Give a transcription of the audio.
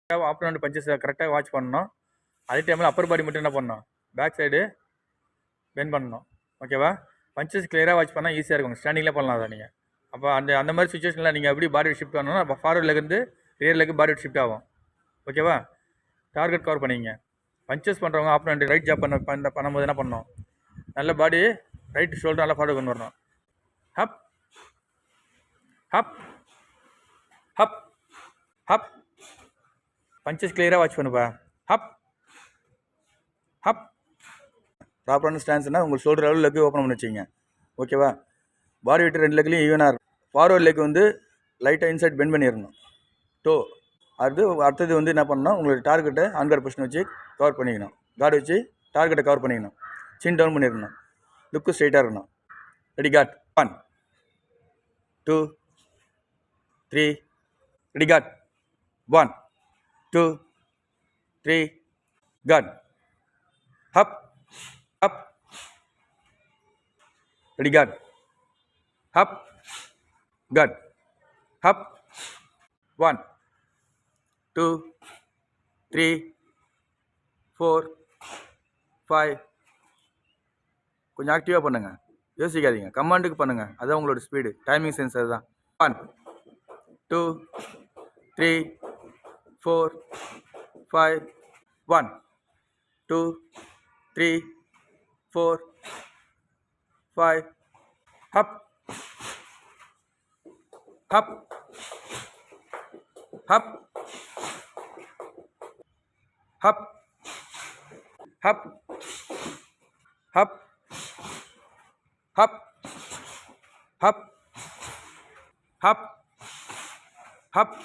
After punches கரெக்டாக watch பண்ணணும். அதே டைமில் அப்பர் பாடி மட்டும் என்ன பண்ணணும், பேக் சைடு பெண்ட் பண்ணணும். ஓகேவா? பஞ்சஸ் கிளியராக வாட்ச் பண்ணால் ஈஸியாக இருக்கும். ஸ்டாண்டிங்கில் பண்ணலாம் அதை நீங்கள். அப்போ அந்த மாதிரி சுச்சுவேஷனில் நீங்கள் எப்படி பாடி ஷிஃப்ட் பண்ணணும், அப்போ ஃபார்வர்ட் லெக்லேருந்து ரியர் லெக் பாடி ஷிஃப்ட் ஆகும். ஓகேவா? டார்கெட் கவர் பண்ணிங்க. பஞ்சஸ் பண்ணுறவங்க ஆப்டர் ரைட் ஜாப் பண்ணும்போது என்ன பண்ணணும், நல்ல பாடி ரைட் ஷோல்டர் நல்லா ஃபார்வர்ட் கொண்டு வரணும். Hub hub hub hub. Punches கிளியராக வாட்ச் பண்ணுப்பா. Hub hub. ப்ராப்பரான ஸ்டான்ஸ்னால் உங்கள் ஷோல்டர் லெவல் லெக் ஓப்பன் பண்ணி வச்சுங்க. ஓகேவா? பாடி வெயிட் 2 லெக்லையும் ஈவனாக இருக்கும். ஃபார்வர்ட் லெக் வந்து லைட்டாக இன்சைட் பெண்ட் பண்ணிடணும். டோ அடுத்தது வந்து என்ன பண்ணணும், உங்களோட டார்கெட்டை ஆன்கார்ட் பொசிஷன் வச்சு கவர் பண்ணிக்கணும். கார்டு வச்சு டார்கெட்டை கவர் பண்ணிக்கணும். சின் டவுன் பண்ணிடணும். லுக்கு ஸ்ட்ரைட்டாக இருக்கணும். ரெடி காட். 1 2 3. ரெடி காட். 1 2 3. காட். ஹப் ஹப். ரெடி காட். ஹப் காட். ஹப். 1 2 3 4 5. கொஞ்சம் ஆக்டிவாக பண்ணுங்கள், யோசிக்காதீங்க, கமாண்டுக்கு பண்ணுங்கள். அதுதான் உங்களோட ஸ்பீடு, டைமிங் சென்ஸ் அதுதான். 1 2 3 4 5. 1 2 3 4 5. Hub hub hub hub hub hub hub hub hub hub